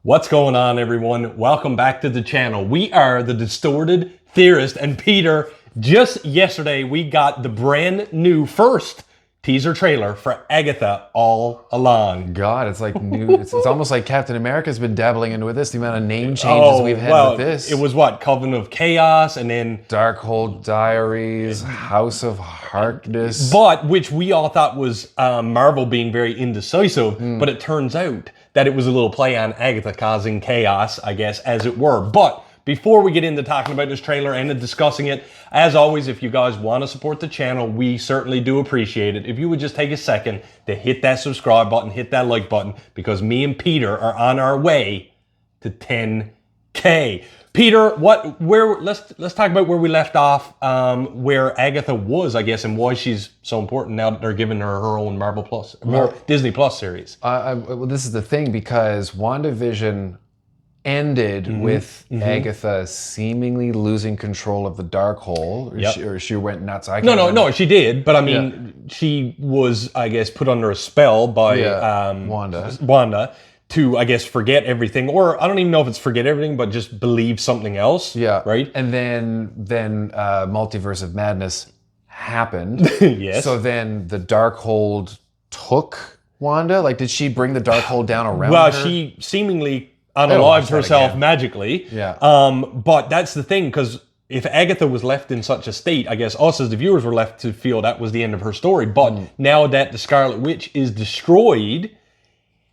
What's going on, everyone? Welcome back to the channel. We are the Distorted Theorist, and Peter, just yesterday we got the brand new first teaser trailer for Agatha All Along. God, it's like new. It's almost like Captain America's been dabbling into this. The amount of name changes we've had with this. It was what? Coven of Chaos, and then Darkhold Diaries, House of Harkness. But which we all thought was Marvel being very indecisive, but it turns out that it was a little play on Agatha causing chaos, I guess, as it were. But before we get into talking about this trailer and discussing it, as always, if you guys want to support the channel, we certainly do appreciate it. If you would just take a second to hit that subscribe button, hit that like button, because me and Peter are on our way to 10K. Peter, let's talk about where we left off, where Agatha was, I guess, and why she's so important now that they're giving her her own Disney Plus series. Well, this is the thing, because WandaVision ended with Agatha seemingly losing control of the Darkhold, or she went nuts. No, she did, but I mean, she was, I guess, put under a spell by Wanda to, I guess, forget everything, or I don't even know if it's forget everything, but just believe something else. Yeah. Right? And then Multiverse of Madness happened. Yes. So then the Darkhold took Wanda? Like, did she bring the Darkhold down around her? Well, she seemingly unalived herself magically. Yeah. But that's the thing, because if Agatha was left in such a state, I guess us as the viewers were left to feel that was the end of her story. But now that the Scarlet Witch is destroyed,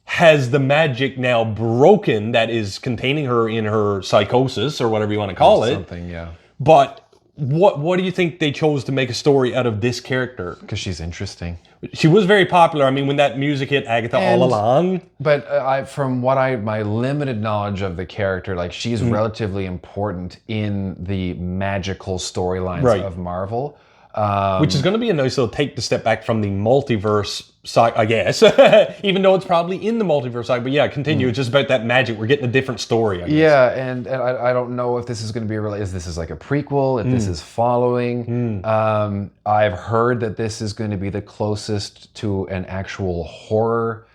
has the magic now broken that is containing her in her psychosis, or whatever you want to call it? Something, yeah. But what do you think they chose to make a story out of this character? Because she's interesting. She was very popular. I mean, when that music hit, Agatha All Along. But from my limited knowledge of the character, like, she's relatively important in the magical storylines of Marvel. Which is going to be a nice little take to step back from the multiverse side, I guess. Even though it's probably in the multiverse side. But yeah, continue. It's just about that magic. We're getting a different story, I guess. Yeah, and I don't know if this is going to be if this is like a prequel, if this is following. I've heard that this is going to be the closest to an actual horror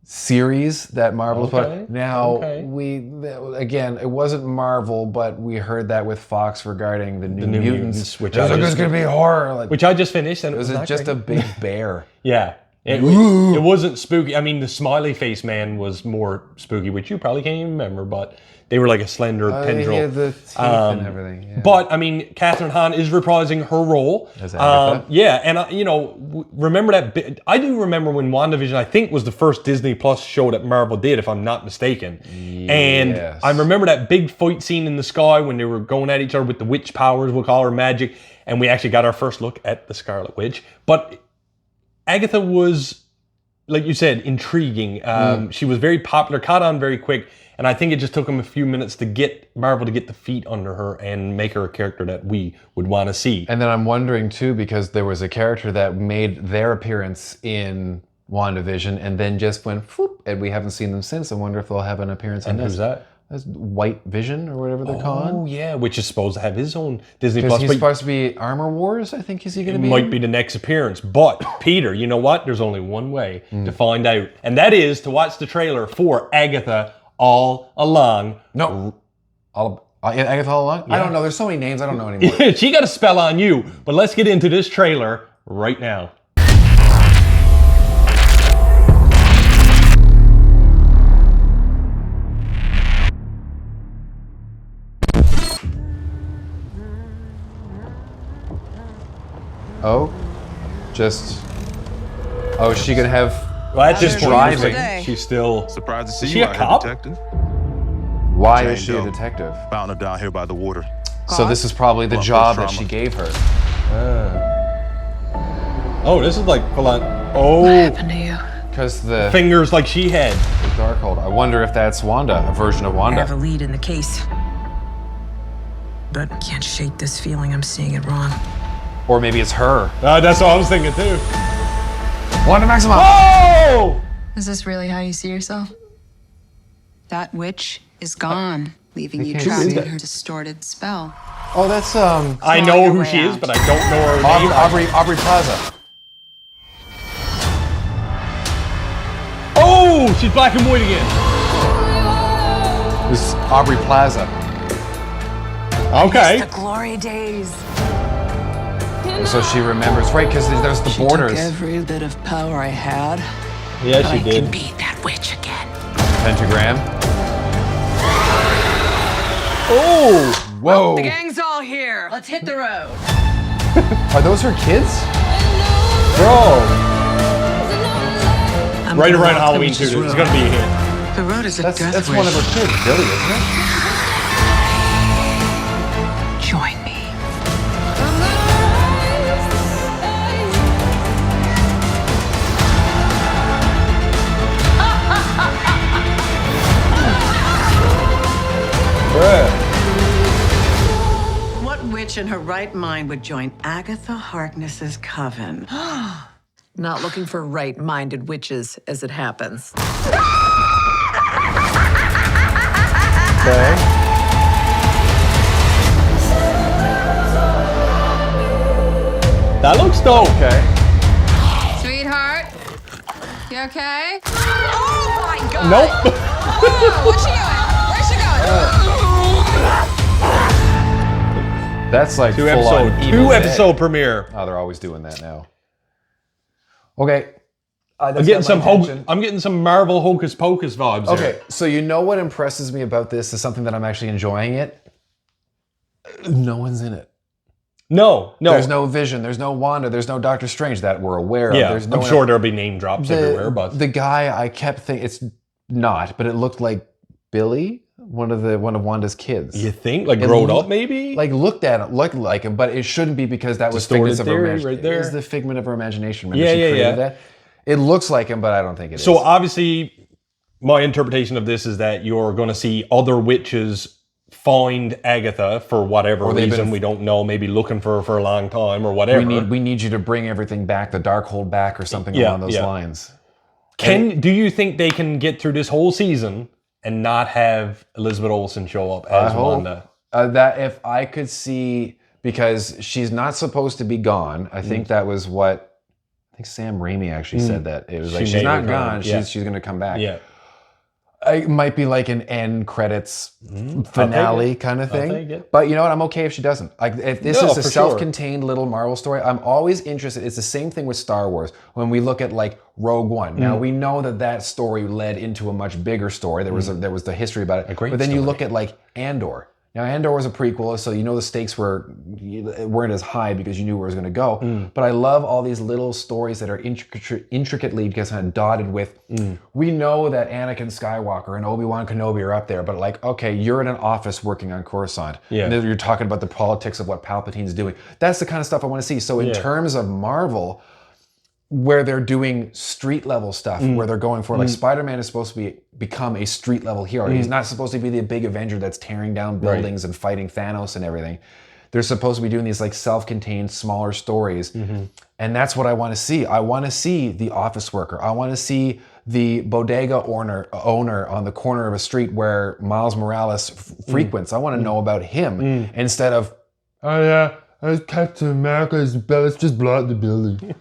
series that Marvel has put. Now, again, it wasn't Marvel, but we heard that with Fox regarding the New Mutants, which there's going to be horror. Like, which I just finished, and it was just a big bear. Yeah. It wasn't spooky. I mean, the smiley face man was more spooky, which you probably can't even remember, but they were like a slender tendril. Yeah, the teeth and everything. Yeah. But, I mean, Kathryn Hahn is reprising her role. As Agatha. Yeah, and, remember that bit. I do remember when WandaVision, I think, was the first Disney Plus show that Marvel did, if I'm not mistaken. Yes. And I remember that big fight scene in the sky when they were going at each other with the witch powers, we'll call her magic, and we actually got our first look at the Scarlet Witch. But Agatha was, like you said, intriguing. She was very popular, caught on very quick, and I think it just took them a few minutes to get Marvel to get the feet under her and make her a character that we would want to see. And then I'm wondering, too, because there was a character that made their appearance in WandaVision and then just went, whoop, and we haven't seen them since. I wonder if they'll have an appearance on this. Who's that? That's White Vision, or whatever they're called. Oh, yeah, which is supposed to have his own Disney Plus. Because he's supposed to be Armor Wars, I think. Is he going to be? Might be the next appearance. But, Peter, you know what? There's only one way to find out. And that is to watch the trailer for Agatha All Along. No. Agatha All Along? Yeah. I don't know. There's so many names I don't know anymore. She got a spell on you. But let's get into this trailer right now. Oh, is she gonna have? Well, at this point, driving. She's still surprised to see is she you a cop? detective. Why is she a detective? Found her down here by the water. So this is probably the job that she gave her. Oh, this is like full on. Oh, what happened to you? Because the fingers like she had. The Darkhold. I wonder if that's Wanda, a version of Wanda. I have a lead in the case, but I can't shake this feeling I'm seeing it wrong. Or maybe it's her. That's what I was thinking too. Wanda Maximoff! Oh! Is this really how you see yourself? That witch is gone, leaving you trapped in her distorted spell. Oh, that's I know who she is, but I don't know her name. Aubrey Plaza. Oh, she's black and white again. Aubrey Plaza. Okay. The glory days. So she remembers, right? Because there's the borders. Took every bit of power I had. Yeah, But she I did. can beat that witch again. Pentagram. Oh! Whoa. The gang's all here. Let's hit the road. Are those her kids? Bro! I'm Right gonna around walk the Halloween, witch's too. It's road. gonna be a hit. The road is a death That's wish. one of her kids, Billy, isn't it? Join me. What witch in her right mind would join Agatha Harkness's coven? Not looking for right-minded witches, as it happens. Okay. That looks dope. Okay. Sweetheart, you okay? Oh my God! Nope. Oh, what's she doing? Where's she going? That's like Two full-on episode, Evil two Dead. episode premiere. Oh, they're always doing that now. Okay. I'm getting some Marvel Hocus Pocus vibes. Okay, There. so you know what impresses me about this is something that I'm actually enjoying it? No one's in it. No. There's no Vision, there's no Wanda, there's no Doctor Strange that we're aware of. Yeah, There's no I'm sure there'll be name drops everywhere, but the guy I kept thinking, it's not, but it looked like Billy, one of Wanda's kids. you think like It grown look- up maybe? Like looked at it, looked like him, but it shouldn't be because that was Distorted figments of theory imagination. right there. It was the figment of her imagination. Remember Yeah, she yeah, created yeah. that? It looks like him, but I don't think it is. So obviously, my interpretation of this is that you're going to see other witches find Agatha for whatever Or they've reason been- we don't know, maybe looking for her for a long time or whatever. we need you to bring everything back, the Darkhold back, or something Yeah, along those yeah. lines. Do you think they can get through this whole season and not have Elizabeth Olsen show up as I hope Wanda? that if I could see, because she's not supposed to be gone. I think that was what I think Sam Raimi actually said, that it was like She she's may not return, gone. yeah. She's going to come back. Yeah. It might be like an end credits finale kind of take thing. it. But you know what? I'm okay if she doesn't. Like if this No, is a for sure. self-contained little Marvel story, I'm always interested. It's the same thing with Star Wars. When we look at like Rogue One, now we know that story led into a much bigger story. There was the history about it. great but then you story. look at like Andor. Now Andor was a prequel, so you know the stakes weren't as high because you knew where it was going to go. But I love all these little stories that are intricately just kind of dotted with. We know that Anakin Skywalker and Obi-Wan Kenobi are up there, but like, okay, you're in an office working on Coruscant. Yeah. And then you're talking about the politics of what Palpatine's doing. That's the kind of stuff I want to see. So in terms of Marvel, where they're doing street level stuff, where they're going for like Spider-Man is supposed to become a street level hero. He's not supposed to be the big Avenger that's tearing down buildings and fighting Thanos and everything. They're supposed to be doing these like self-contained smaller stories. And that's what I want to see. I want to see the office worker. I want to see the bodega owner on the corner of a street where Miles Morales frequents. I want to know about him instead of, oh yeah, Captain America's bell. Let's just blow out the building.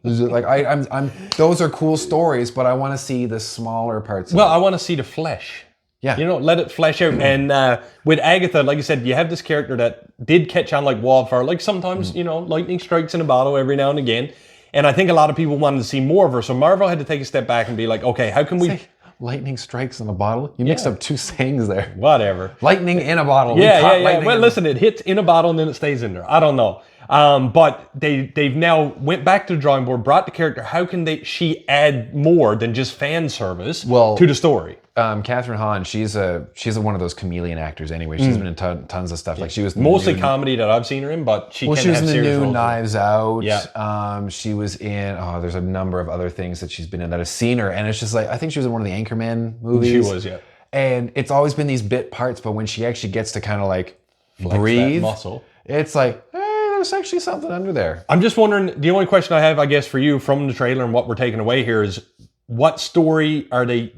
Like I'm. Those are cool stories, but I want to see the smaller parts. Well, of I want to see the flesh. Yeah. You know, let it flesh out. And with Agatha, like I said, you have this character that did catch on like wildfire. Like sometimes, you know, lightning strikes in a bottle every now and again. And I think a lot of people wanted to see more of her. So Marvel had to take a step back and be like, okay, how can we... Say, lightning strikes in a bottle. You mixed up two sayings there. Whatever. Lightning in a bottle. We Yeah, caught yeah, yeah. lightning Well, in- listen, it hits in a bottle and then it stays in there. I don't know. But they've now went back to the drawing board, brought the character. How can she add more than just fan service to the story? Kathryn Hahn, she's one of those chameleon actors anyway. She's been in tons of stuff. Like she was in the Mostly new- comedy that I've seen her in, but she Well, can she was have in the serious new roles. Knives Out. Yeah. She was in, there's a number of other things that she's been in that I've seen her. And it's just like, I think she was in one of the Anchorman movies. She was, yeah. And it's always been these bit parts, but when she actually gets to kind of like Flex that breathe, muscle. it's like, hey, there's actually something under there. I'm just wondering, the only question I have, I guess, for you from the trailer and what we're taking away here is, what story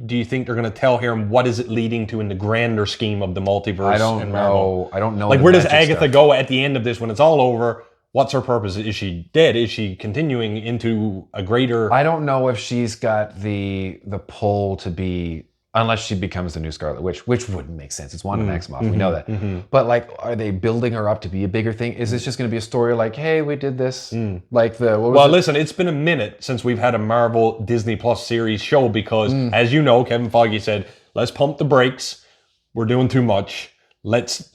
do you think they're going to tell here, and what is it leading to in the grander scheme of the multiverse? I don't and Marvel? know. I don't know. Like, the where does magic Agatha stuff. go at the end of this when it's all over? What's her purpose? Is she dead? Is she continuing into a greater... I don't know if she's got the pull to be unless she becomes the new Scarlet Witch, which wouldn't make sense. It's Wanda Maximoff, we know that. But like, are they building her up to be a bigger thing? Is this just going to be a story like, hey, we did this, like the what was Well, it? listen, it's been a minute since we've had a Marvel Disney Plus series show because, as you know, Kevin Feige said, let's pump the brakes. We're doing too much. Let's.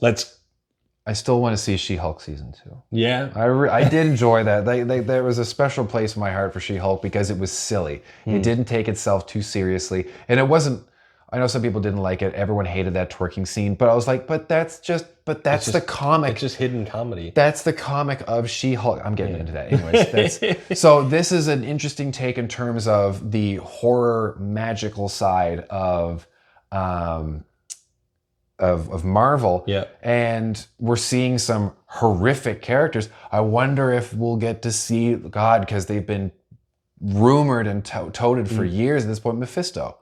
I still want to see She-Hulk season 2. Yeah. I did enjoy that. There was a special place in my heart for She-Hulk because it was silly. It didn't take itself too seriously, and it wasn't. I know some people didn't like it. Everyone hated that twerking scene, but I was like, that's the comic. It's just hidden comedy. That's the comic of She-Hulk. I'm getting into that anyways. So this is an interesting take in terms of the horror magical side of Marvel. Yeah. And we're seeing some horrific characters. I wonder if we'll get to see, God, because they've been rumored and touted for years at this point, Mephisto.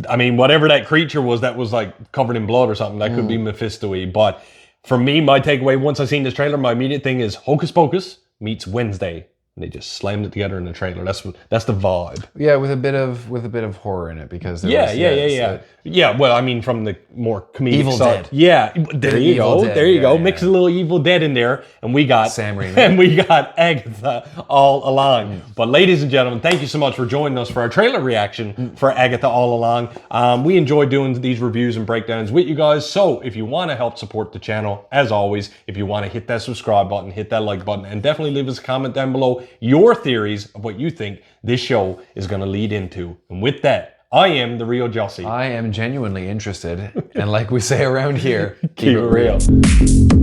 I mean, whatever that creature was that was like covered in blood or something, that could be Mephisto-y. But for me, my takeaway, once I seen this trailer, my immediate thing is Hocus Pocus meets Wednesday. And they just slammed it together in the trailer. That's the vibe. Yeah, with a bit of horror in it because Yeah, well, I mean, from the more comedic Evil side. Dead. Yeah, there you Evil go. Dead. There you go. Yeah. Mix a little Evil Dead in there, and we got Sam Raimi. and we got Agatha all along. But ladies and gentlemen, thank you so much for joining us for our trailer reaction for Agatha all along. We enjoy doing these reviews and breakdowns with you guys. So if you want to help support the channel, as always, if you want to hit that subscribe button, hit that like button, and definitely leave us a comment down below your theories of what you think this show is going to lead into. And with that, I am the real Jussy. I am genuinely interested, and like we say around here, Keep it real.